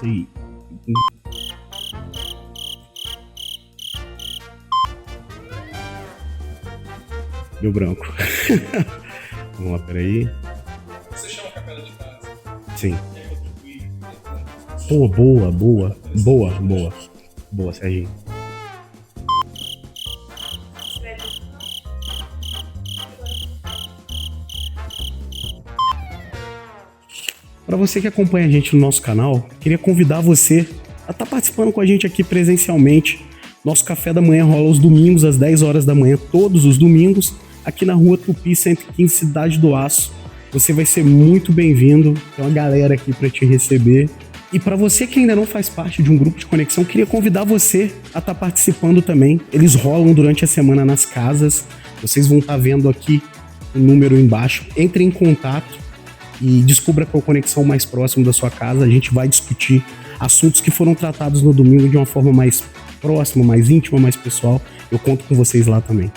E... Deu branco. Vamos lá, peraí. Você chama a capela de casa? Sim. E aí eu contribuí. Pô, boa, Serginho. Para você que acompanha a gente no nosso canal, queria convidar você a estar participando com a gente aqui presencialmente. Nosso café da manhã rola aos domingos às 10 horas da manhã, todos os domingos, aqui na Rua Tupi 115, Cidade do Aço. Você vai ser muito bem-vindo, tem uma galera aqui para te receber. E para você que ainda não faz parte de um grupo de conexão, queria convidar você a estar participando também. Eles rolam durante a semana nas casas, vocês vão estar vendo aqui o número embaixo. Entre em contato e descubra qual conexão mais próximo da sua casa. A gente vai discutir assuntos que foram tratados no domingo de uma forma mais próxima, mais íntima, mais pessoal. Eu conto com vocês lá também.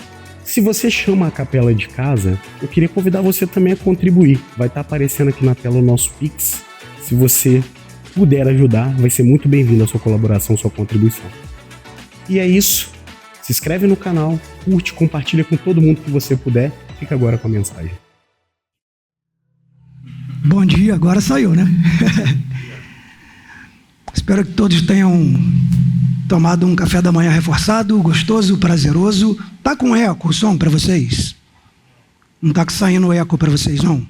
Se você chama a capela de casa, eu queria convidar você também a contribuir. Vai estar aparecendo aqui na tela o nosso Pix. Se você puder ajudar, vai ser muito bem-vindo a sua colaboração, a sua contribuição. E é isso. Se inscreve no canal, curte, compartilha com todo mundo que você puder. Fica agora com a mensagem. Bom dia, agora saiu, né? Espero que todos tenham tomado um café da manhã reforçado, gostoso, prazeroso. Tá com eco o som para vocês? Não tá saindo eco para vocês, não?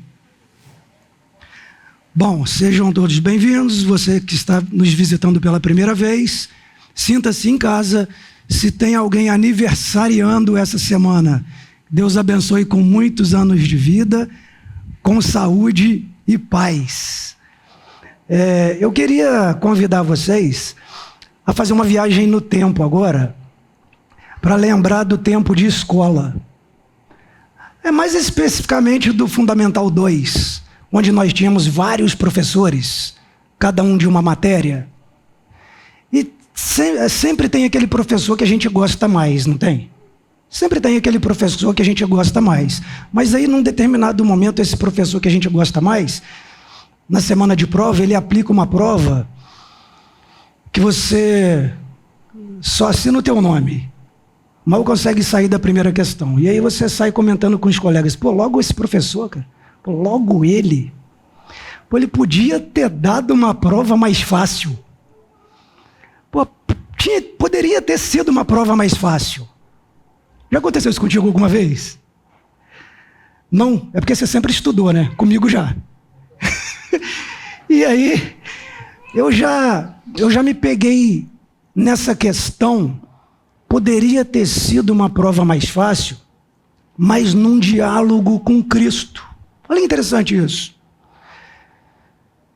Bom, sejam todos bem-vindos. Você que está nos visitando pela primeira vez, sinta-se em casa. Se tem alguém aniversariando essa semana, Deus abençoe com muitos anos de vida, com saúde e paz. Eu queria convidar vocês a fazer uma viagem no tempo agora, para lembrar do tempo de escola. Mais especificamente do Fundamental 2, onde nós tínhamos vários professores, cada um de uma matéria. E sempre tem aquele professor que a gente gosta mais, não tem? Sempre tem aquele professor que a gente gosta mais. Mas aí, num determinado momento, esse professor que a gente gosta mais, na semana de prova, ele aplica uma prova que você só assina o teu nome, mal consegue sair da primeira questão. E aí você sai comentando com os colegas, pô, logo esse professor, cara, pô, logo ele. Pô, ele podia ter dado uma prova mais fácil. Pô, poderia ter sido uma prova mais fácil. Já aconteceu isso contigo alguma vez? Não, é porque você sempre estudou, né? Comigo já. E aí, eu já me peguei nessa questão. Poderia ter sido uma prova mais fácil, mas num diálogo com Cristo. Olha que interessante isso.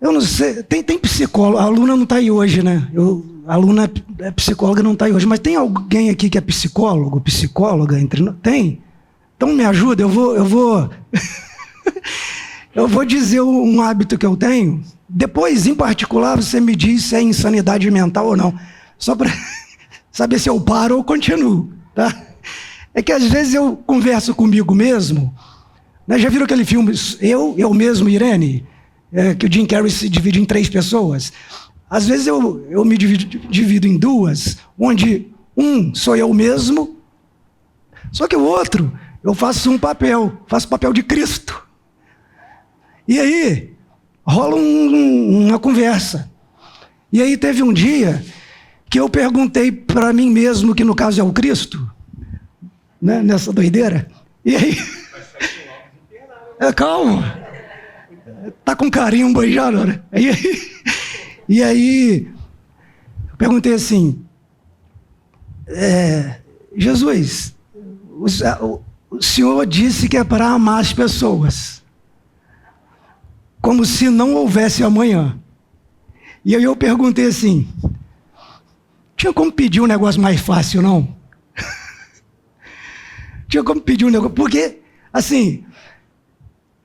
Eu não sei, tem psicólogo, a aluna não está aí hoje, né? A aluna é psicóloga, não está aí hoje, mas tem alguém aqui que é psicólogo, psicóloga? Tem? Então me ajuda, eu vou eu vou dizer um hábito que eu tenho. Depois, em particular, você me diz se é insanidade mental ou não. Só para saber se eu paro ou continuo, tá? É que às vezes eu converso comigo mesmo, né? Já viram aquele filme Eu Mesmo, Irene? Que o Jim Carrey se divide em 3 pessoas. Às vezes eu me divido em 2, onde um sou eu mesmo, só que o outro eu faço o papel de Cristo. E aí rola uma conversa. E aí teve um dia que eu perguntei para mim mesmo, que no caso é o Cristo, né, nessa doideira. E aí... calma. Tá com carimbo aí já, né? E aí eu perguntei assim, Jesus, o Senhor disse que é para amar as pessoas, como se não houvesse amanhã. E aí eu perguntei assim, tinha como pedir um negócio mais fácil, não? Tinha como pedir um negócio, porque, assim,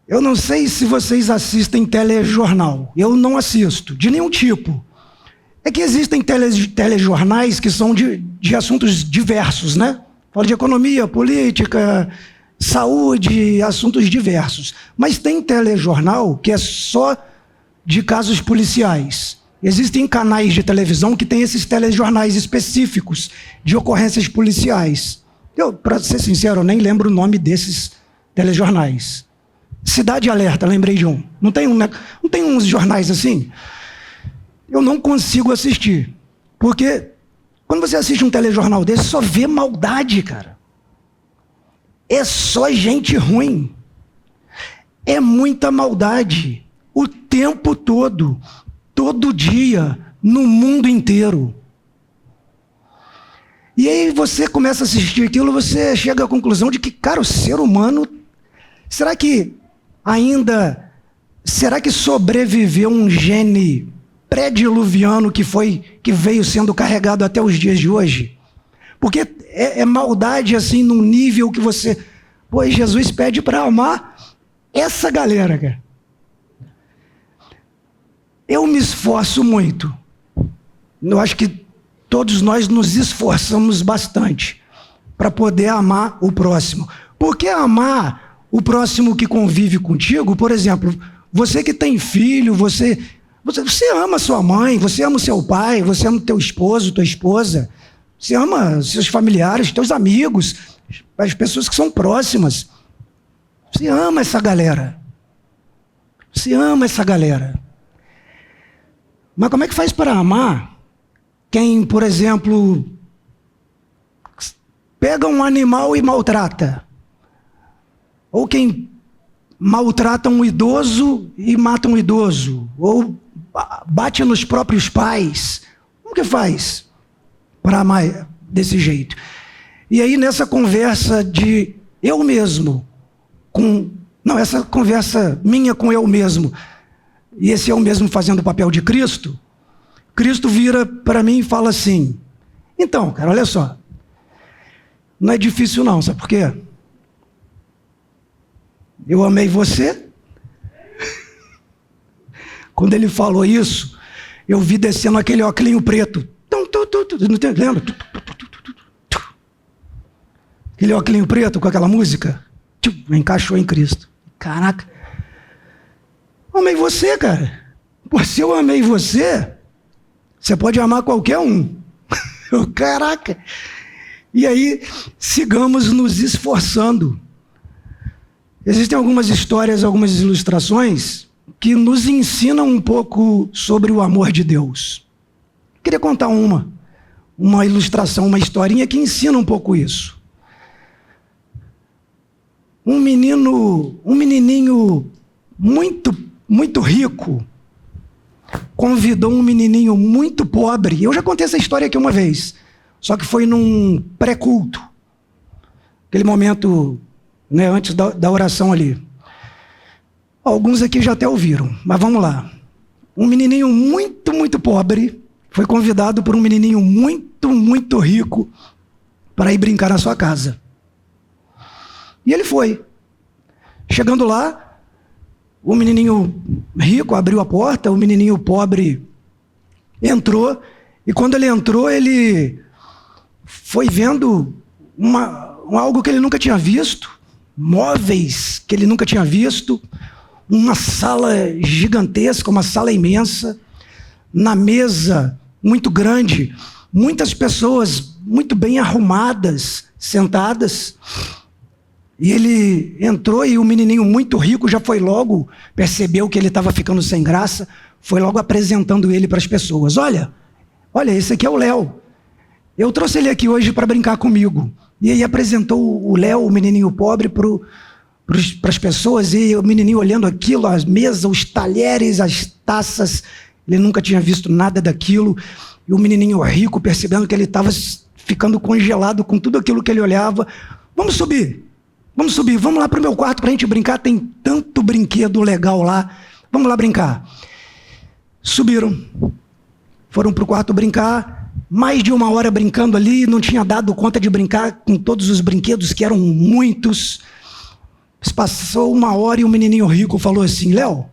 eu não sei se vocês assistem telejornal, eu não assisto, de nenhum tipo. É que existem telejornais que são de assuntos diversos, né? Fala de economia, política, saúde, assuntos diversos. Mas tem telejornal que é só de casos policiais. Existem canais de televisão que têm esses telejornais específicos de ocorrências policiais. Eu, para ser sincero, eu nem lembro o nome desses telejornais. Cidade Alerta, lembrei de um. Não tem uns jornais assim? Eu não consigo assistir. Porque quando você assiste um telejornal desse, só vê maldade, cara. É só gente ruim. É muita maldade. O tempo todo. Todo dia. No mundo inteiro. E aí você começa a assistir aquilo, você chega à conclusão de que, cara, o ser humano... Será que sobreviveu um gene pré-diluviano que veio sendo carregado até os dias de hoje? Porque é maldade assim num nível que você... Pois Jesus pede para amar essa galera, cara. Eu me esforço muito. Eu acho que todos nós nos esforçamos bastante para poder amar o próximo. Porque amar o próximo que convive contigo, por exemplo, você que tem filho, você ama sua mãe, você ama o seu pai, você ama o teu esposo, tua esposa, você ama seus familiares, teus amigos, as pessoas que são próximas. Você ama essa galera. Você ama essa galera. Mas como é que faz para amar quem, por exemplo, pega um animal e maltrata? Ou quem maltrata um idoso e mata um idoso? Ou bate nos próprios pais? Como que faz para amar desse jeito? E aí nessa conversa de eu mesmo, essa conversa minha com eu mesmo, e esse eu mesmo fazendo o papel de Cristo, Cristo vira para mim e fala assim, então, cara, olha só, não é difícil não, sabe por quê? Eu amei você. Quando ele falou isso, eu vi descendo aquele óculinho preto. Não tem, lembra? Aquele óculinho preto com aquela música. Encaixou em Cristo. Caraca. Amei você, cara. Pô, se eu amei você, você pode amar qualquer um. Caraca. E aí, sigamos nos esforçando. Existem algumas histórias, algumas ilustrações que nos ensinam um pouco sobre o amor de Deus. Queria contar uma ilustração, uma historinha que ensina um pouco isso. Um menininho muito rico convidou um menininho muito pobre. Eu já contei essa história aqui uma vez, só que foi num pré-culto. Aquele momento, né, antes da oração ali. Alguns aqui já até ouviram, mas vamos lá. Um menininho muito pobre foi convidado por um menininho muito rico para ir brincar na sua casa. E ele foi. Chegando lá, o menininho rico abriu a porta, o menininho pobre entrou, e quando ele entrou, ele foi vendo algo que ele nunca tinha visto, móveis que ele nunca tinha visto, uma sala gigantesca, uma sala imensa, na mesa muito grande, muitas pessoas muito bem arrumadas, sentadas. E ele entrou e o menininho muito rico já foi logo, percebeu que ele estava ficando sem graça, foi logo apresentando ele para as pessoas. Olha, esse aqui é o Léo. Eu trouxe ele aqui hoje para brincar comigo. E aí apresentou o Léo, o menininho pobre, para as pessoas, e o menininho olhando aquilo, as mesas, os talheres, as taças, ele nunca tinha visto nada daquilo, e o menininho rico, percebendo que ele estava ficando congelado com tudo aquilo que ele olhava, vamos subir, vamos lá para o meu quarto para a gente brincar, tem tanto brinquedo legal lá, vamos lá brincar. Subiram, foram para o quarto brincar, mais de 1 hora brincando ali, não tinha dado conta de brincar com todos os brinquedos, que eram muitos. Passou 1 hora e o menininho rico falou assim, Léo,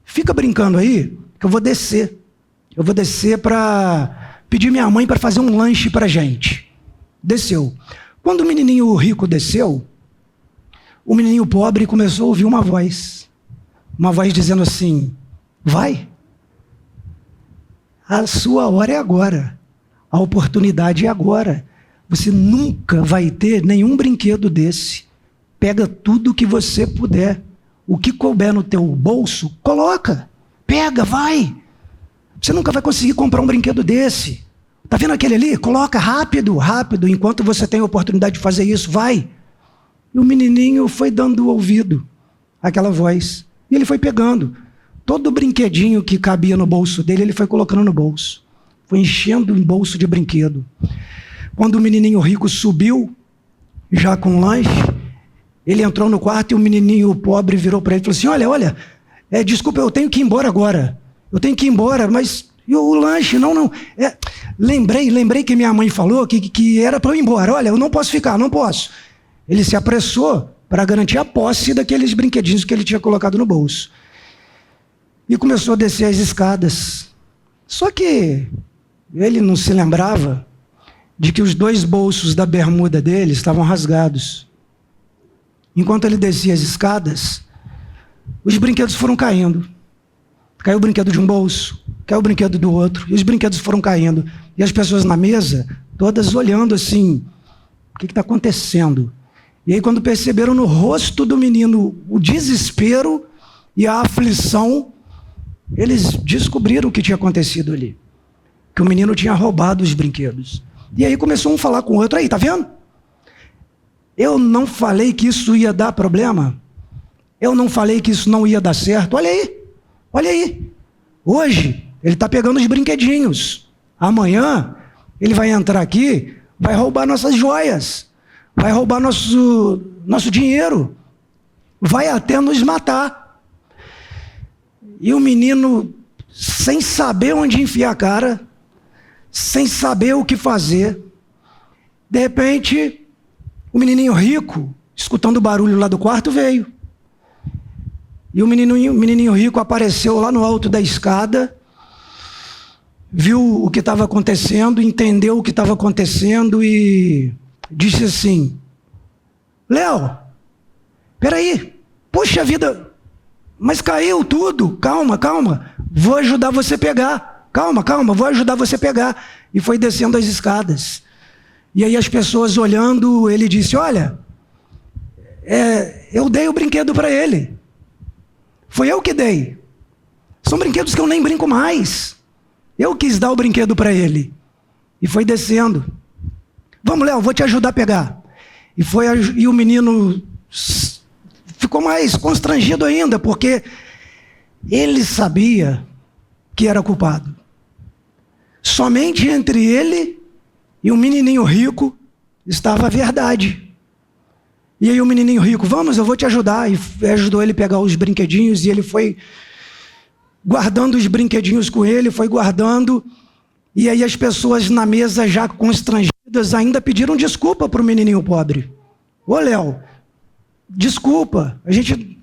fica brincando aí, que eu vou descer. Eu vou descer para pedir minha mãe para fazer um lanche para a gente. Desceu. Quando o menininho rico desceu, o menininho pobre começou a ouvir uma voz dizendo assim, vai. A sua hora é agora. A oportunidade é agora. Você nunca vai ter nenhum brinquedo desse. Pega tudo que você puder. O que couber no teu bolso, coloca. Pega, vai. Você nunca vai conseguir comprar um brinquedo desse. Tá vendo aquele ali? Coloca rápido, rápido. Enquanto você tem a oportunidade de fazer isso, vai. E o menininho foi dando ouvido àquela voz. E ele foi pegando. Todo brinquedinho que cabia no bolso dele, ele foi colocando no bolso. Foi enchendo o bolso de brinquedo. Quando o menininho rico subiu, já com lanche, ele entrou no quarto e o menininho pobre virou para ele e falou assim, olha, desculpa, eu tenho que ir embora agora. Eu tenho que ir embora, mas e o lanche? Não. Lembrei que minha mãe falou que era para eu ir embora. Olha, eu não posso ficar, não posso. Ele se apressou para garantir a posse daqueles brinquedinhos que ele tinha colocado no bolso. E começou a descer as escadas. Só que ele não se lembrava de que os 2 bolsos da bermuda dele estavam rasgados. Enquanto ele descia as escadas, os brinquedos foram caindo. Caiu o brinquedo de um bolso, caiu o brinquedo do outro, e os brinquedos foram caindo. E as pessoas na mesa, todas olhando assim, o que está acontecendo? E aí quando perceberam no rosto do menino o desespero e a aflição, eles descobriram o que tinha acontecido ali. Que o menino tinha roubado os brinquedos. E aí começou um a falar com o outro, aí, tá vendo? Eu não falei que isso ia dar problema? Eu não falei que isso não ia dar certo? Olha aí. Hoje, ele está pegando os brinquedinhos. Amanhã, ele vai entrar aqui, vai roubar nossas joias, vai roubar nosso dinheiro, vai até nos matar. E o menino, sem saber onde enfiar a cara, sem saber o que fazer, de repente, o menininho rico, escutando o barulho lá do quarto, veio. E o menininho rico apareceu lá no alto da escada, viu o que estava acontecendo, entendeu o que estava acontecendo e disse assim, Léo, peraí, poxa vida, mas caiu tudo, calma, vou ajudar você a pegar, calma, vou ajudar você a pegar. E foi descendo as escadas. E aí as pessoas olhando, ele disse, olha, eu dei o brinquedo para ele. Foi eu que dei. São brinquedos que eu nem brinco mais. Eu quis dar o brinquedo para ele. E foi descendo. Vamos, Léo, vou te ajudar a pegar. E o menino ficou mais constrangido ainda, porque ele sabia que era culpado. Somente entre ele e o menininho rico estava a verdade. E aí o menininho rico, vamos, eu vou te ajudar. E ajudou ele a pegar os brinquedinhos e ele foi guardando os brinquedinhos com ele, foi guardando. E aí as pessoas na mesa já constrangidas ainda pediram desculpa para o menininho pobre. Ô Léo, desculpa, a gente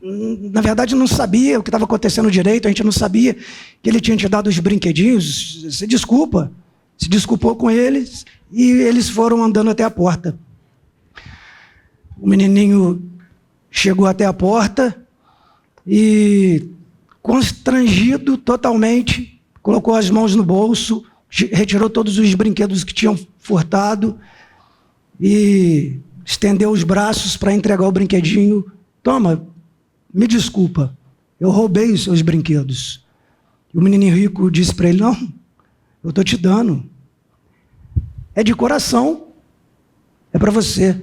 na verdade não sabia o que estava acontecendo direito, a gente não sabia que ele tinha te dado os brinquedinhos, se desculpa. Se desculpou com eles e eles foram andando até a porta. O menininho chegou até a porta e, constrangido totalmente, colocou as mãos no bolso, retirou todos os brinquedos que tinham furtado e estendeu os braços para entregar o brinquedinho. Toma, me desculpa, eu roubei os seus brinquedos. E o menininho rico disse para ele, não, eu estou te dando. É de coração, é para você.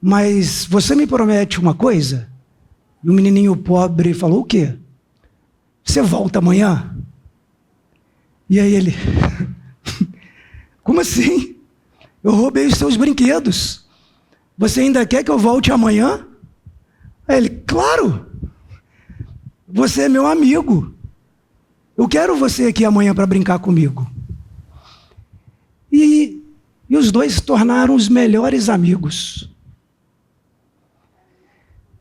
Mas você me promete uma coisa? E o menininho pobre falou, o quê? Você volta amanhã? E aí ele, como assim? Eu roubei os seus brinquedos. Você ainda quer que eu volte amanhã? Aí ele, claro, você é meu amigo. Eu quero você aqui amanhã para brincar comigo. E os dois se tornaram os melhores amigos.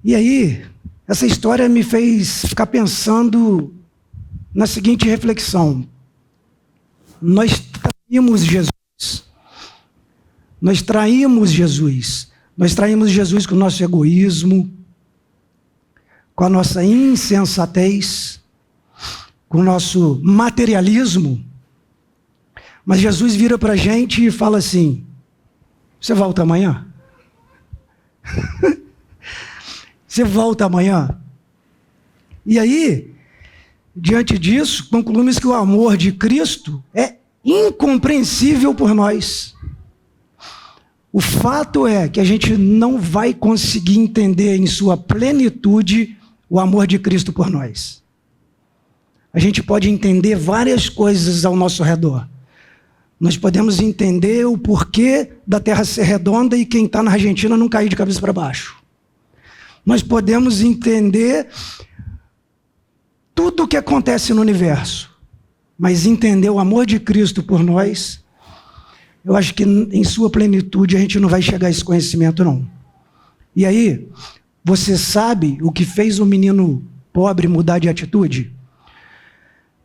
E aí, essa história me fez ficar pensando na seguinte reflexão. Nós traímos Jesus. Nós traímos Jesus. Nós traímos Jesus com o nosso egoísmo, com a nossa insensatez, com o nosso materialismo, Mas Jesus vira para a gente e fala assim: você volta amanhã? Você volta amanhã? E aí, diante disso, concluímos que o amor de Cristo é incompreensível por nós. O fato é que a gente não vai conseguir entender em sua plenitude o amor de Cristo por nós. A gente pode entender várias coisas ao nosso redor. Nós podemos entender o porquê da Terra ser redonda e quem está na Argentina não cair de cabeça para baixo. Nós podemos entender tudo o que acontece no universo. Mas entender o amor de Cristo por nós, eu acho que em sua plenitude a gente não vai chegar a esse conhecimento, não. E aí, você sabe o que fez o menino pobre mudar de atitude?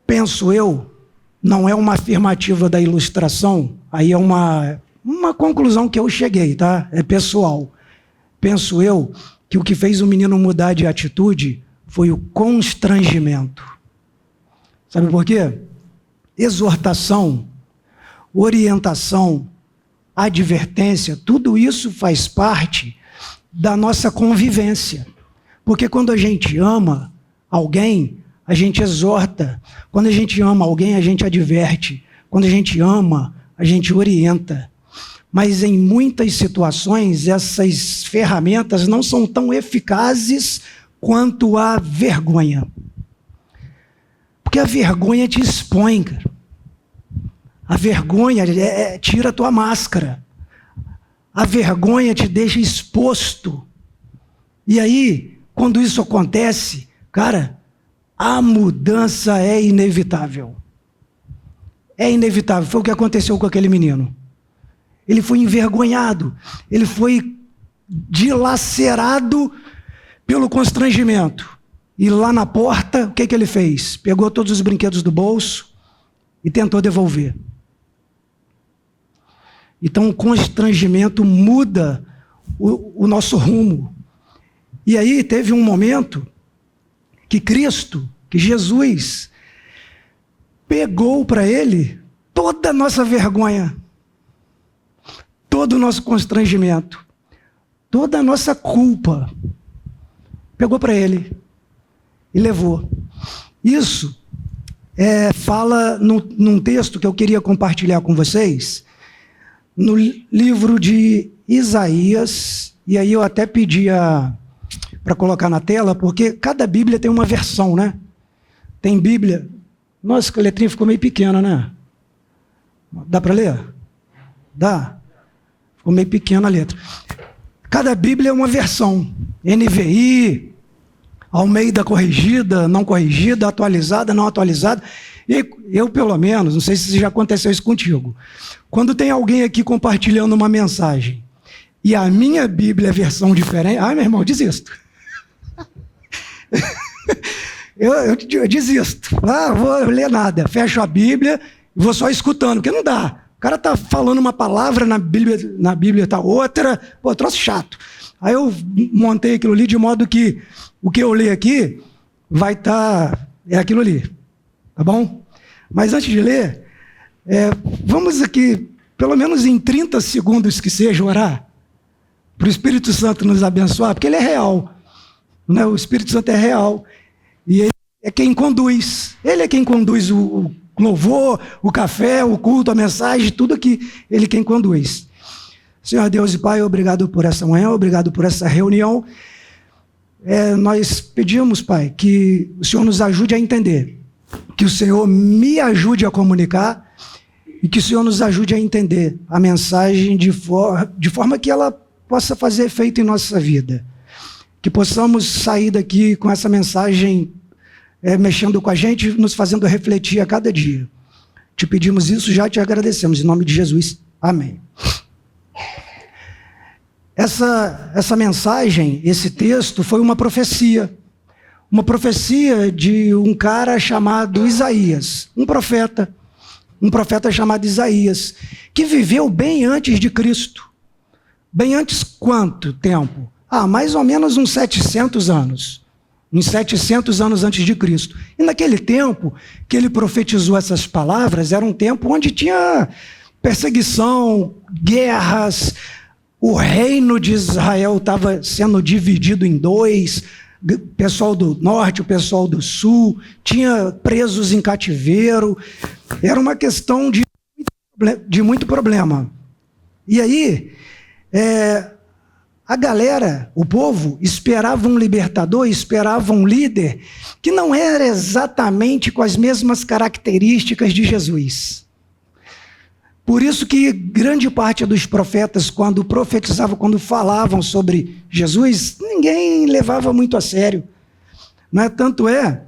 Penso eu, não é uma afirmativa da ilustração, aí é uma conclusão que eu cheguei, tá? É pessoal. Penso eu que o que fez o menino mudar de atitude foi o constrangimento. Sabe por quê? Exortação, orientação, advertência, tudo isso faz parte da nossa convivência. Porque quando a gente ama alguém, a gente exorta. Quando a gente ama alguém, a gente adverte. Quando a gente ama, a gente orienta. Mas em muitas situações, essas ferramentas não são tão eficazes quanto a vergonha. Porque a vergonha te expõe, cara. A vergonha tira a tua máscara. A vergonha te deixa exposto. E aí, quando isso acontece, cara, a mudança é inevitável. É inevitável. Foi o que aconteceu com aquele menino. Ele foi envergonhado. Ele foi dilacerado pelo constrangimento. E lá na porta, o que ele fez? Pegou todos os brinquedos do bolso e tentou devolver. Então o constrangimento muda o nosso rumo. E aí teve um momento que Cristo, que Jesus, pegou para ele toda a nossa vergonha, todo o nosso constrangimento, toda a nossa culpa. Pegou para ele e levou. Isso fala num texto que eu queria compartilhar com vocês, no livro de Isaías, e aí eu até pedia para colocar na tela, porque cada Bíblia tem uma versão, né? Tem Bíblia... Nossa, que a letrinha ficou meio pequena, né? Dá para ler? Dá? Ficou meio pequena a letra. Cada Bíblia é uma versão. NVI, Almeida corrigida, não corrigida, atualizada, não atualizada. E eu, pelo menos, não sei se já aconteceu isso contigo, quando tem alguém aqui compartilhando uma mensagem e a minha Bíblia é versão diferente, meu irmão, eu desisto. eu desisto. Vou ler nada. Fecho a Bíblia e vou só escutando, porque não dá. O cara está falando uma palavra, na Bíblia está outra. Pô, troço chato. Aí eu montei aquilo ali de modo que o que eu ler aqui vai estar... é aquilo ali. Tá bom? Mas antes de ler, vamos aqui, pelo menos em 30 segundos que seja, orar para o Espírito Santo nos abençoar, porque ele é real. Né? O Espírito Santo é real. E ele é quem conduz. Ele é quem conduz o louvor, o café, o culto, a mensagem, tudo aqui. Ele é quem conduz. Senhor Deus e Pai, obrigado por essa manhã, obrigado por essa reunião. Nós pedimos, Pai, que o Senhor nos ajude a entender, que o Senhor me ajude a comunicar e que o Senhor nos ajude a entender a mensagem de forma que ela possa fazer efeito em nossa vida. Que possamos sair daqui com essa mensagem mexendo com a gente, nos fazendo refletir a cada dia. Te pedimos isso, já te agradecemos. Em nome de Jesus. Amém. Essa mensagem, esse texto, foi uma profecia. Uma profecia de um cara chamado Isaías, um profeta chamado Isaías, que viveu bem antes de Cristo. Bem antes quanto tempo? Mais ou menos uns 700 anos. uns 700 anos antes de Cristo. E naquele tempo que ele profetizou essas palavras, era um tempo onde tinha perseguição, guerras, o reino de Israel estava sendo dividido em dois, o pessoal do norte, o pessoal do sul, tinha presos em cativeiro, era uma questão de muito problema. E aí, a galera, o povo, esperava um libertador, esperava um líder que não era exatamente com as mesmas características de Jesus. Por isso que grande parte dos profetas, quando profetizavam, quando falavam sobre Jesus, ninguém levava muito a sério. Não é? Tanto é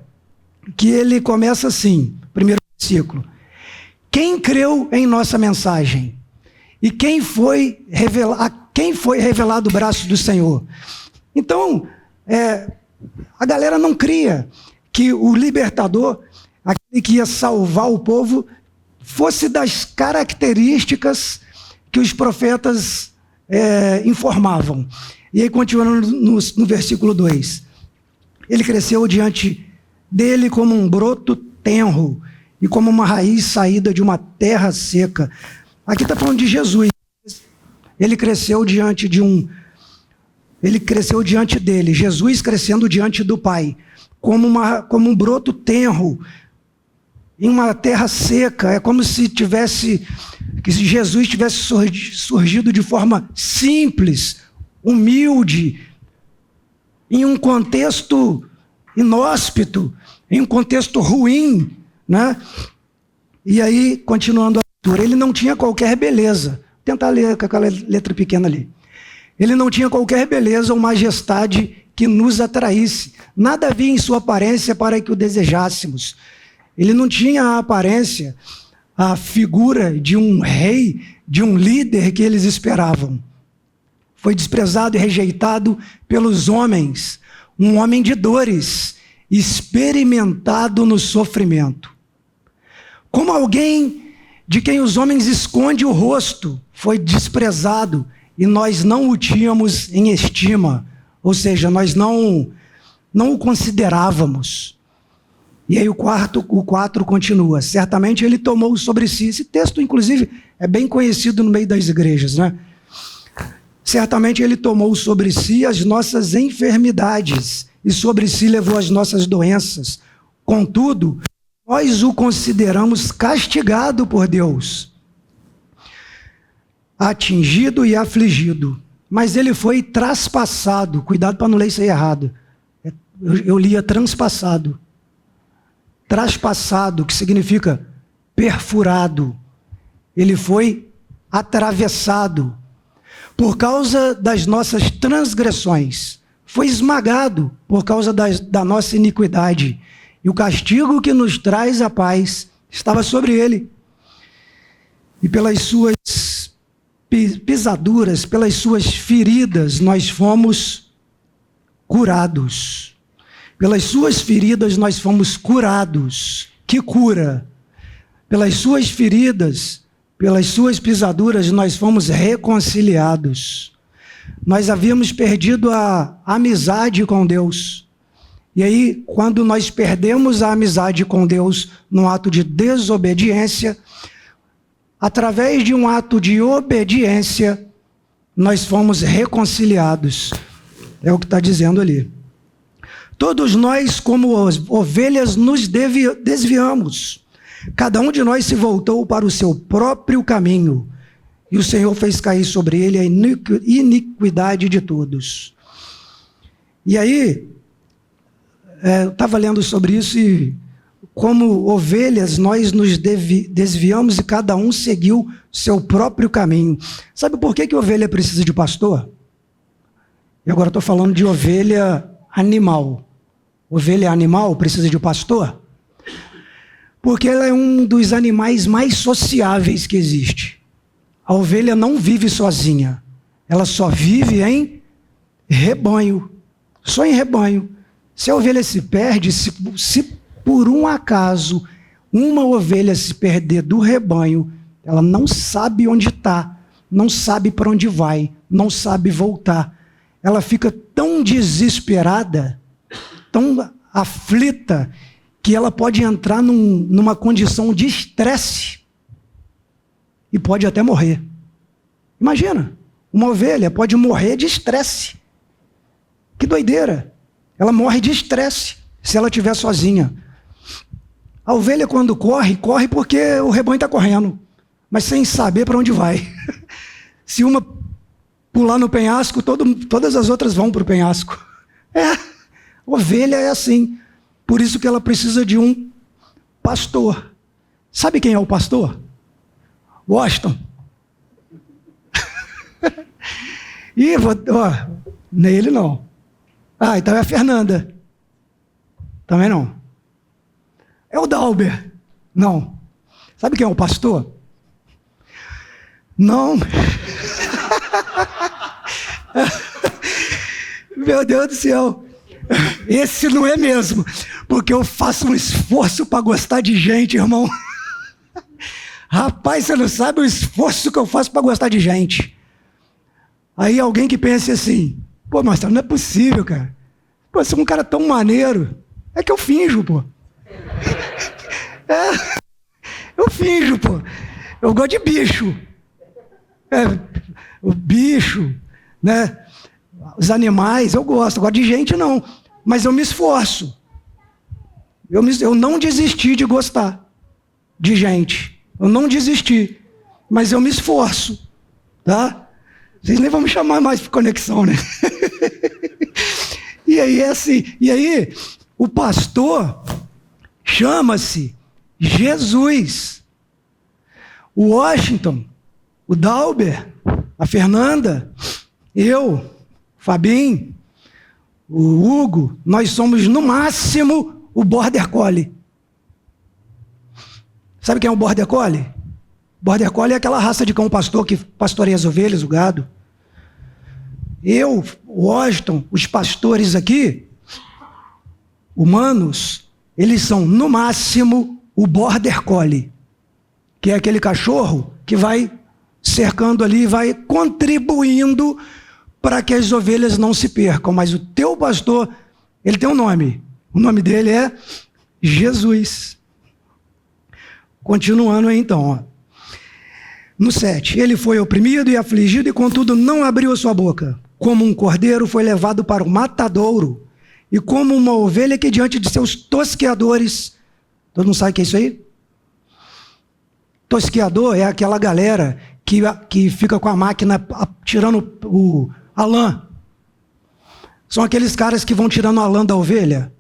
que ele começa assim, primeiro versículo. Quem creu em nossa mensagem? E quem foi revelado o braço do Senhor? Então, a galera não cria que o libertador, aquele que ia salvar o povo, fosse das características que os profetas informavam. E aí, continuando no versículo 2. Ele cresceu diante dele como um broto tenro e como uma raiz saída de uma terra seca. Aqui está falando de Jesus. Ele cresceu diante dele, Jesus crescendo diante do Pai, como um broto tenro, em uma terra seca. É como se Jesus tivesse surgido de forma simples, humilde, em um contexto inóspito, em um contexto ruim, né? E aí, continuando a leitura, ele não tinha qualquer beleza. Vou tentar ler com aquela letra pequena ali. Ele não tinha qualquer beleza ou majestade que nos atraísse. Nada havia em sua aparência para que o desejássemos. Ele não tinha a aparência, a figura de um rei, de um líder que eles esperavam. Foi desprezado e rejeitado pelos homens, um homem de dores, experimentado no sofrimento. Como alguém de quem os homens escondem o rosto, foi desprezado e nós não o tínhamos em estima, ou seja, nós não o considerávamos. E aí o 4 continua. Certamente ele tomou sobre si, esse texto inclusive é bem conhecido no meio das igrejas, né? Certamente ele tomou sobre si as nossas enfermidades e sobre si levou as nossas doenças. Contudo, nós o consideramos castigado por Deus, atingido e afligido. Mas ele foi traspassado. Cuidado para não ler isso aí errado. Eu lia transpassado. Traspassado, que significa perfurado. Ele foi atravessado por causa das nossas transgressões. Foi esmagado por causa da nossa iniquidade. E o castigo que nos traz a paz estava sobre ele. E pelas suas pisaduras, pelas suas feridas, nós fomos curados. Pelas suas feridas, nós fomos curados. Que cura! Pelas suas feridas, pelas suas pisaduras, nós fomos reconciliados. Nós havíamos perdido a amizade com Deus. E aí, quando nós perdemos a amizade com Deus num ato de desobediência, através de um ato de obediência, nós fomos reconciliados. É o que está dizendo ali. Todos nós, como ovelhas, nos desviamos. Cada um de nós se voltou para o seu próprio caminho. E o Senhor fez cair sobre ele a iniquidade de todos. E aí, eu estava lendo sobre isso e como ovelhas nós nos desviamos e cada um seguiu seu próprio caminho. Sabe por que ovelha precisa de pastor? E agora estou falando de ovelha animal. Ovelha animal precisa de pastor? Porque ela é um dos animais mais sociáveis que existe. A ovelha não vive sozinha. Ela só vive em rebanho. Só em rebanho. Se a ovelha se perde, se por um acaso uma ovelha se perder do rebanho, ela não sabe onde está, não sabe para onde vai, não sabe voltar. Ela fica tão desesperada tão aflita que ela pode entrar numa condição de estresse e pode até morrer. Imagina, uma ovelha pode morrer de estresse. Que doideira! Ela morre de estresse se ela estiver sozinha. A ovelha, quando corre, corre porque o rebanho está correndo, mas sem saber para onde vai. Se uma pular no penhasco, todas as outras vão para o penhasco. Ovelha é assim. Por isso que ela precisa de um pastor. Sabe quem é o pastor? Washington. Nele não. Então é a Fernanda. Também não. É o Dalber. Não. Sabe quem é o pastor? Não. Meu Deus do céu. Esse não é mesmo. Porque eu faço um esforço para gostar de gente, irmão. Rapaz, você não sabe o esforço que eu faço para gostar de gente. Aí alguém que pense assim, pô, Marcelo, não é possível, cara. Pô, você é um cara tão maneiro. É que eu finjo, pô. Eu finjo, pô. Eu gosto de bicho. O bicho, né? Os animais, eu gosto de gente não. Mas eu me esforço. Eu não desisti de gostar de gente. Eu não desisti. Mas eu me esforço. Tá? Vocês nem vão me chamar mais para conexão, né? E aí é assim. E aí, o pastor chama-se Jesus. O Washington, o Dalber, a Fernanda, eu, o Fabinho, o Hugo, nós somos no máximo o Border Collie. Sabe quem é o Border Collie? Border Collie é aquela raça de cão pastor que pastoreia as ovelhas, o gado. Eu, o Washington, os pastores aqui, humanos, eles são no máximo o Border Collie, que é aquele cachorro que vai cercando ali, vai contribuindo para que as ovelhas não se percam. Mas o teu pastor, ele tem um nome. O nome dele é Jesus. Continuando aí então, ó. No 7, ele foi oprimido e afligido e contudo não abriu a sua boca. Como um cordeiro foi levado para o matadouro e como uma ovelha que diante de seus tosqueadores... Todo mundo sabe o que é isso aí? Tosqueador é aquela galera que fica com a máquina tirando a lã. São aqueles caras que vão tirando a lã da ovelha.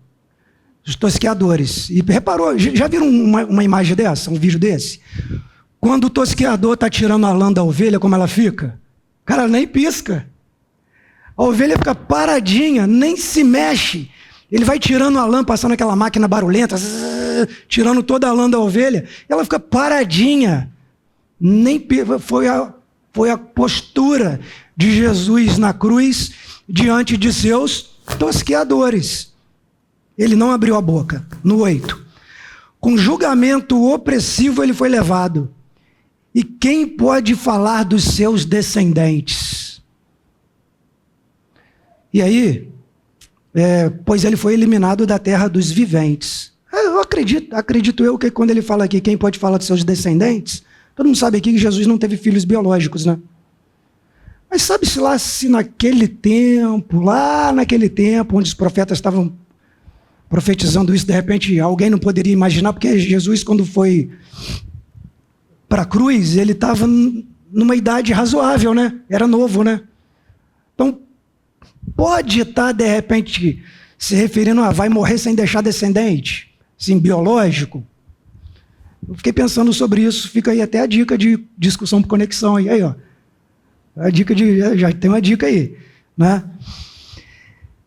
Os tosqueadores. E reparou, já viram uma imagem dessa, um vídeo desse? Quando o tosqueador está tirando a lã da ovelha, como ela fica? Cara, nem pisca. A ovelha fica paradinha, nem se mexe. Ele vai tirando a lã, passando aquela máquina barulhenta, tirando toda a lã da ovelha. Ela fica paradinha. Nem foi a postura de Jesus na cruz diante de seus tosqueadores. Ele não abriu a boca. No 8. Com julgamento opressivo ele foi levado. E quem pode falar dos seus descendentes? E aí, pois ele foi eliminado da terra dos viventes. Eu acredito eu que quando ele fala aqui, quem pode falar dos seus descendentes, todo mundo sabe aqui que Jesus não teve filhos biológicos, né? Mas sabe-se lá se naquele tempo, onde os profetas estavam profetizando isso, de repente alguém não poderia imaginar, porque Jesus, quando foi para a cruz, ele estava numa idade razoável, né? Era novo, né? Então, pode estar, de repente, se referindo a vai morrer sem deixar descendente, sim, biológico. Eu fiquei pensando sobre isso, fica aí até a dica de discussão por conexão. Aí, ó. Já tem uma dica aí, né?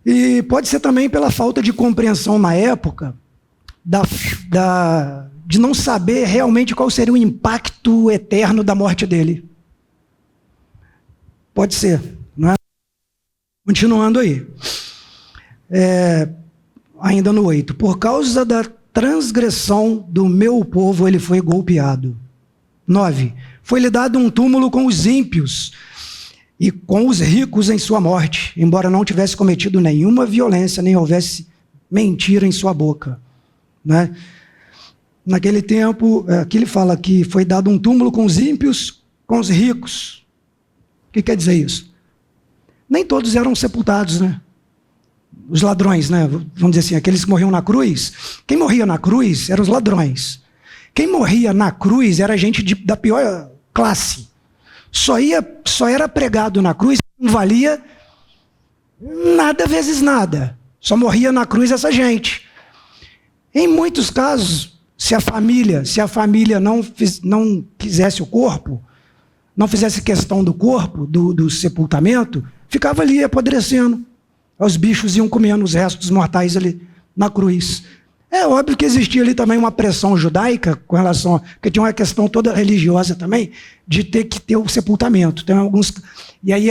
E pode ser também pela falta de compreensão na época de não saber realmente qual seria o impacto eterno da morte dele. Pode ser, não é? Continuando aí. Ainda no 8. Por causa da transgressão do meu povo, ele foi golpeado. 9. Foi-lhe dado um túmulo com os ímpios e com os ricos em sua morte, embora não tivesse cometido nenhuma violência, nem houvesse mentira em sua boca, né? Naquele tempo, aqui ele fala que foi dado um túmulo com os ímpios, com os ricos. O que quer dizer isso? Nem todos eram sepultados, né? Os ladrões, né? Vamos dizer assim, aqueles que morriam na cruz. Quem morria na cruz eram os ladrões. Quem morria na cruz era gente da pior classe. Só era pregado na cruz, não valia nada vezes nada. Só morria na cruz essa gente. Em muitos casos, se a família não quisesse o corpo, não fizesse questão do corpo, do sepultamento, ficava ali apodrecendo. Os bichos iam comendo os restos mortais ali na cruz. É óbvio que existia ali também uma pressão judaica com relação porque tinha uma questão toda religiosa também, de ter que ter o sepultamento. Tem alguns, e aí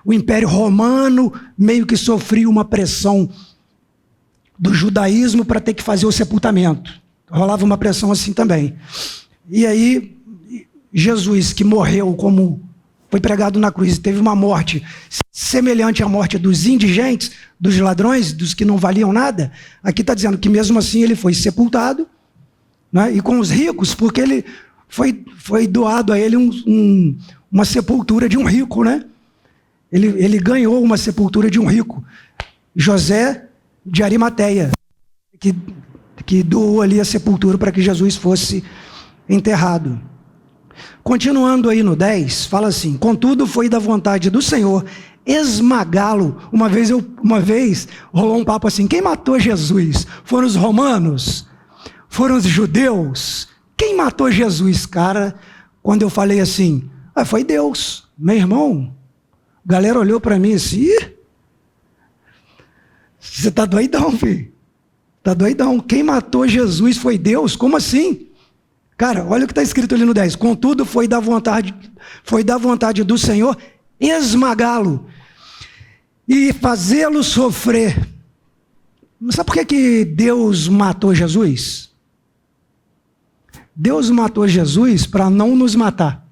o Império Romano meio que sofria uma pressão do judaísmo para ter que fazer o sepultamento. Rolava uma pressão assim também. E aí, Jesus, que morreu como foi pregado na cruz, teve uma morte semelhante à morte dos indigentes, dos ladrões, dos que não valiam nada. Aqui está dizendo que mesmo assim ele foi sepultado, né? E com os ricos, porque ele foi doado a ele uma sepultura de um rico, né? Ele ganhou uma sepultura de um rico, José de Arimateia, que doou ali a sepultura para que Jesus fosse enterrado. Continuando aí no 10, fala assim: contudo foi da vontade do Senhor esmagá-lo. Uma vez rolou um papo assim: quem matou Jesus? Foram os romanos? Foram os judeus? Quem matou Jesus? Cara, quando eu falei assim, foi Deus. Meu irmão, a galera olhou para mim assim: você está doidão, filho? Está doidão. Quem matou Jesus foi Deus? Como assim? Cara, olha o que está escrito ali no 10. Contudo, foi da vontade do Senhor esmagá-lo e fazê-lo sofrer. Sabe por que Deus matou Jesus? Deus matou Jesus para não nos matar.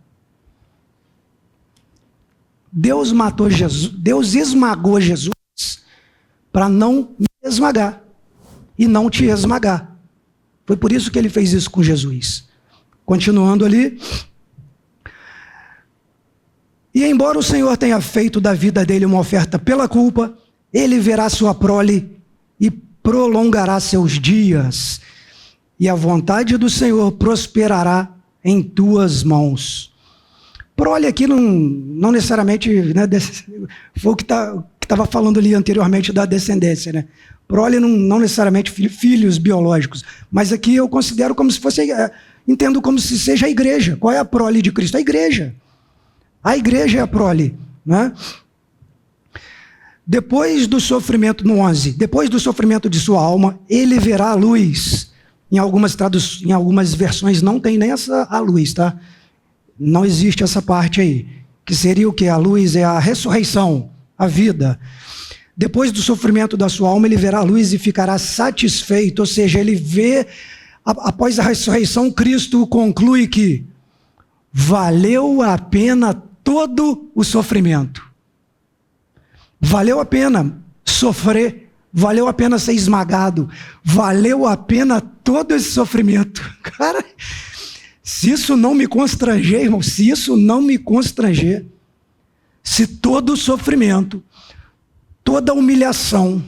Deus esmagou Jesus para não me esmagar e não te esmagar. Foi por isso que ele fez isso com Jesus. Continuando ali. E embora o Senhor tenha feito da vida dele uma oferta pela culpa, ele verá sua prole e prolongará seus dias, e a vontade do Senhor prosperará em tuas mãos. Prole aqui não necessariamente, né, foi o que estava falando ali anteriormente da descendência, né? Prole não necessariamente filhos biológicos, mas aqui eu considero como se fosse, entendo como se seja a igreja. Qual é a prole de Cristo? A igreja. A igreja é a prole, né? Depois do sofrimento, no 11, depois do sofrimento de sua alma, ele verá a luz. Em algumas versões não tem nem a luz, tá? Não existe essa parte aí. Que seria o quê? A luz é a ressurreição, a vida. Depois do sofrimento da sua alma, ele verá a luz e ficará satisfeito. Ou seja, ele vê, após a ressurreição, Cristo conclui que valeu a pena todo o sofrimento. Valeu a pena sofrer, valeu a pena ser esmagado, valeu a pena todo esse sofrimento. Cara, se isso não me constranger, irmão, se todo o sofrimento, toda humilhação,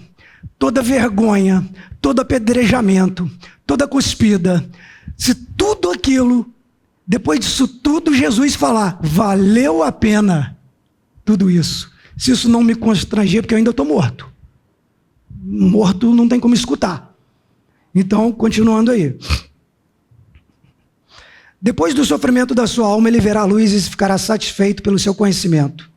toda vergonha, todo apedrejamento, toda cuspida, se tudo aquilo, depois disso tudo, Jesus falar, valeu a pena tudo isso. Se isso não me constranger, porque eu ainda estou morto. Morto não tem como escutar. Então, continuando aí. Depois do sofrimento da sua alma, ele verá a luz e ficará satisfeito pelo seu conhecimento.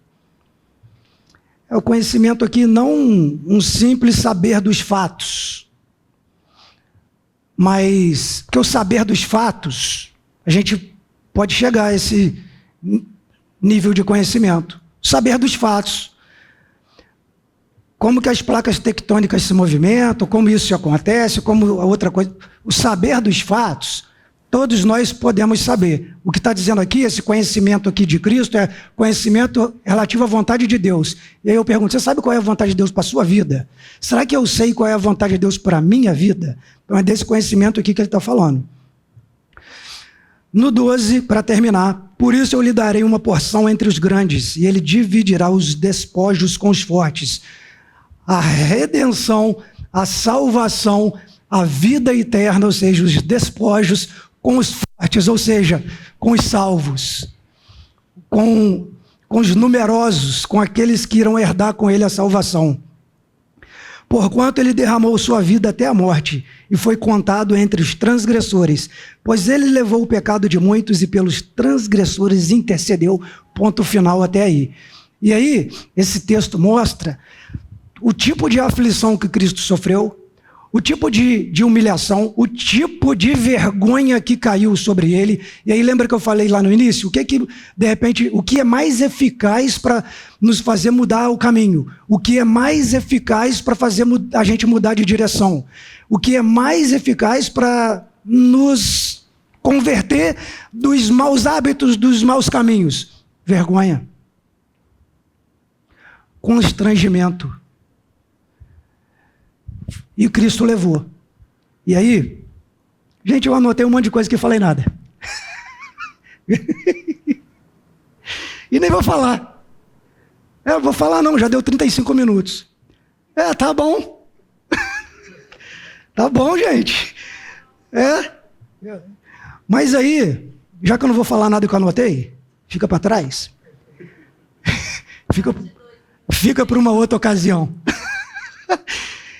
É o conhecimento aqui não um simples saber dos fatos, mas porque o saber dos fatos, a gente pode chegar a esse nível de conhecimento. Saber dos fatos. Como que as placas tectônicas se movimentam, como isso acontece, como a outra coisa. O saber dos fatos todos nós podemos saber. O que está dizendo aqui, esse conhecimento aqui de Cristo, é conhecimento relativo à vontade de Deus. E aí eu pergunto, você sabe qual é a vontade de Deus para a sua vida? Será que eu sei qual é a vontade de Deus para a minha vida? Então é desse conhecimento aqui que ele está falando. No 12, para terminar, por isso eu lhe darei uma porção entre os grandes, e ele dividirá os despojos com os fortes. A redenção, a salvação, a vida eterna, ou seja, os despojos com os fortes, ou seja, com os salvos, com os numerosos, com aqueles que irão herdar com ele a salvação. Porquanto ele derramou sua vida até a morte, e foi contado entre os transgressores, pois ele levou o pecado de muitos e pelos transgressores intercedeu, ponto final até aí. E aí, esse texto mostra o tipo de aflição que Cristo sofreu, o tipo de humilhação, o tipo de vergonha que caiu sobre ele. E aí lembra que eu falei lá no início? De repente, o que é mais eficaz para nos fazer mudar o caminho? O que é mais eficaz para fazer a gente mudar de direção? O que é mais eficaz para nos converter dos maus hábitos, dos maus caminhos? Vergonha. Constrangimento. E Cristo levou. E aí, gente, eu anotei um monte de coisa que eu falei nada. E nem vou falar. Vou falar não, já deu 35 minutos. Tá bom. Tá bom, gente. Mas aí, já que eu não vou falar nada que eu anotei, fica para trás. Fica para uma outra ocasião.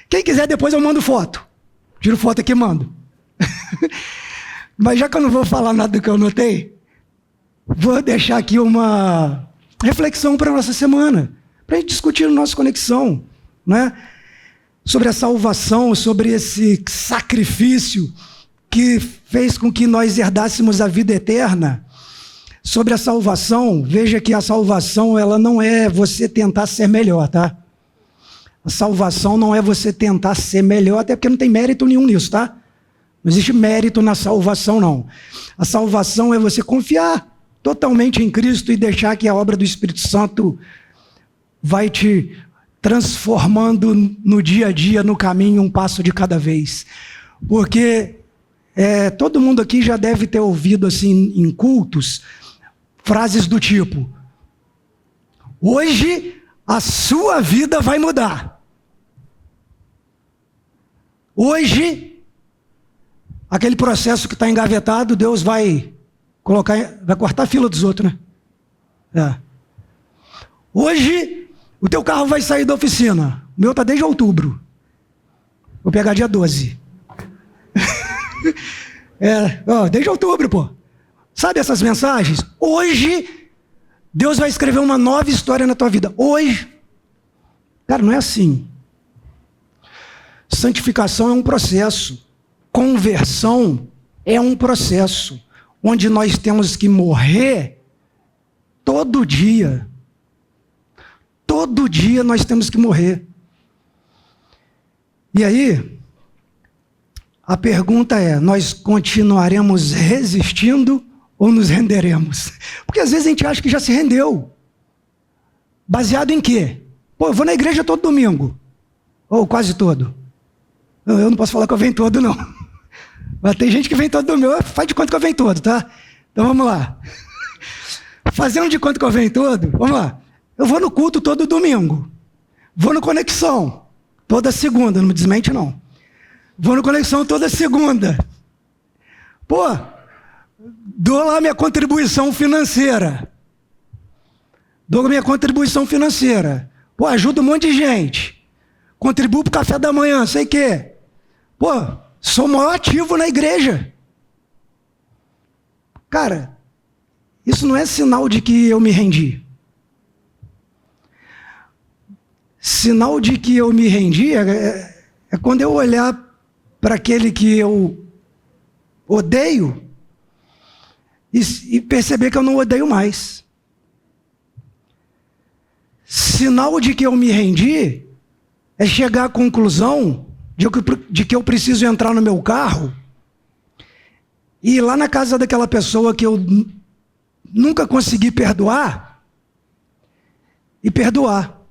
Quem quiser, depois eu mando foto. Tiro foto aqui e mando. Mas já que eu não vou falar nada do que eu anotei, vou deixar aqui uma reflexão para a nossa semana, para a gente discutir a nossa conexão, né? Sobre a salvação, sobre esse sacrifício que fez com que nós herdássemos a vida eterna. Sobre a salvação, veja que a salvação ela não é você tentar ser melhor, tá? A salvação não é você tentar ser melhor, até porque não tem mérito nenhum nisso, tá? Não existe mérito na salvação, não. A salvação é você confiar totalmente em Cristo e deixar que a obra do Espírito Santo vai te transformando no dia a dia, no caminho, um passo de cada vez. Porque todo mundo aqui já deve ter ouvido assim em cultos frases do tipo: hoje a sua vida vai mudar. Hoje, aquele processo que está engavetado, Deus vai cortar a fila dos outros, né? Hoje, o teu carro vai sair da oficina. O meu está desde outubro. Vou pegar dia 12. Desde outubro, pô. Sabe essas mensagens? Hoje, Deus vai escrever uma nova história na tua vida. Hoje. Cara, não é assim. Santificação é um processo. Conversão é um processo. Onde nós temos que morrer todo dia. Todo dia nós temos que morrer. E aí, a pergunta é: nós continuaremos resistindo ou nos renderemos? Porque às vezes a gente acha que já se rendeu. Baseado em quê? Pô, eu vou na igreja todo domingo. Ou quase todo. Eu não posso falar que eu venho todo, não. Mas tem gente que vem todo domingo. Faz de conta que eu venho todo, tá? Então vamos lá. Fazendo de conta que eu venho todo, vamos lá. Eu vou no culto todo domingo. Vou no Conexão toda segunda, não me desmente não. Vou no Conexão toda segunda. Pô, dou lá minha contribuição financeira. Pô, ajuda um monte de gente. Contribuo pro café da manhã, sei o quê. Pô, sou o maior ativo na igreja. Cara, isso não é sinal de que eu me rendi. Sinal de que eu me rendi é quando eu olhar para aquele que eu odeio e perceber que eu não odeio mais. Sinal de que eu me rendi é chegar à conclusão de que eu preciso entrar no meu carro e ir lá na casa daquela pessoa que eu nunca consegui perdoar e perdoar.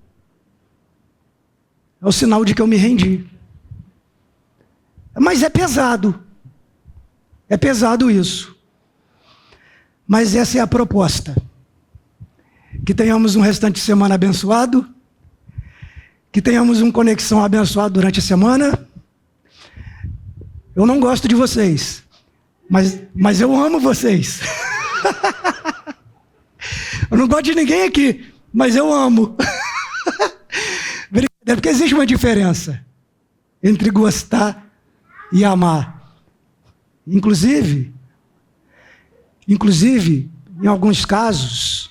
É o sinal de que eu me rendi. Mas é pesado. É pesado isso. Mas essa é a proposta. Que tenhamos um restante de semana abençoado. Que tenhamos uma conexão abençoada durante a semana. Eu não gosto de vocês. Mas eu amo vocês. Eu não gosto de ninguém aqui. Mas eu amo. Porque existe uma diferença entre gostar e amar. Inclusive, em alguns casos,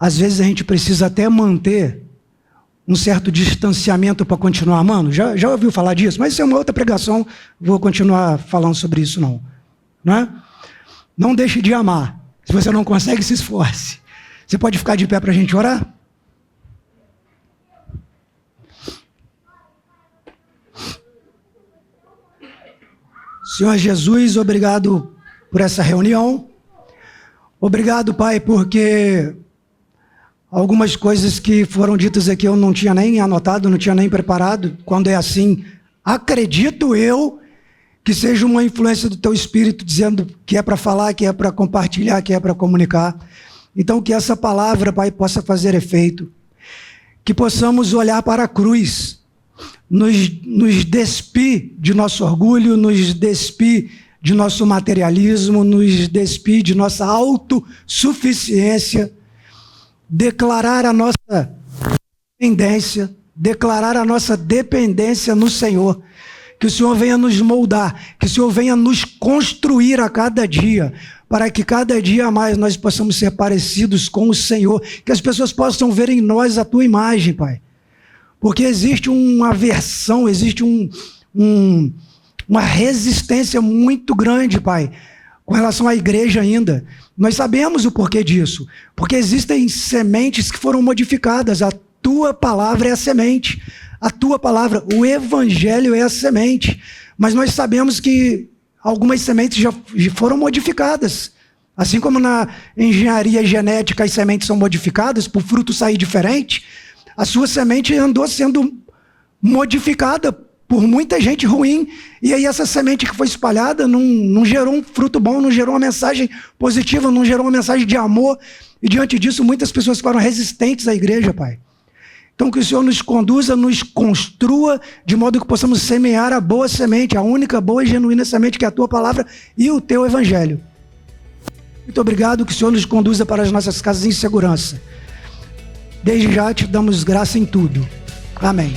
às vezes a gente precisa até manter um certo distanciamento para continuar amando. Já ouviu falar disso? Mas isso é uma outra pregação, vou continuar falando sobre isso não é? Não deixe de amar. Se você não consegue, se esforce. Você pode ficar de pé para a gente orar? Senhor Jesus, obrigado por essa reunião. Obrigado, Pai, porque algumas coisas que foram ditas aqui eu não tinha nem anotado, não tinha nem preparado. Quando é assim, acredito eu que seja uma influência do Teu Espírito dizendo que é para falar, que é para compartilhar, que é para comunicar. Então que essa palavra, Pai, possa fazer efeito. Que possamos olhar para a cruz, nos despir de nosso orgulho, nos despir de nosso materialismo, nos despir de nossa autossuficiência, declarar a nossa dependência no Senhor. Que o Senhor venha nos moldar, que o Senhor venha nos construir a cada dia, para que cada dia mais nós possamos ser parecidos com o Senhor, que as pessoas possam ver em nós a Tua imagem, Pai. Porque existe uma aversão, existe uma resistência muito grande, Pai, com relação à igreja ainda. Nós sabemos o porquê disso. Porque existem sementes que foram modificadas. A Tua palavra é a semente. A Tua palavra, o Evangelho é a semente. Mas nós sabemos que algumas sementes já foram modificadas. Assim como na engenharia genética as sementes são modificadas para o fruto sair diferente, a sua semente andou sendo modificada por muita gente ruim, e aí essa semente que foi espalhada não gerou um fruto bom, não gerou uma mensagem positiva, não gerou uma mensagem de amor, e diante disso muitas pessoas ficaram resistentes à igreja, Pai. Então que o Senhor nos conduza, nos construa, de modo que possamos semear a boa semente, a única boa e genuína semente que é a Tua palavra e o Teu Evangelho. Muito obrigado, que o Senhor nos conduza para as nossas casas em segurança. Desde já te damos graça em tudo. Amém.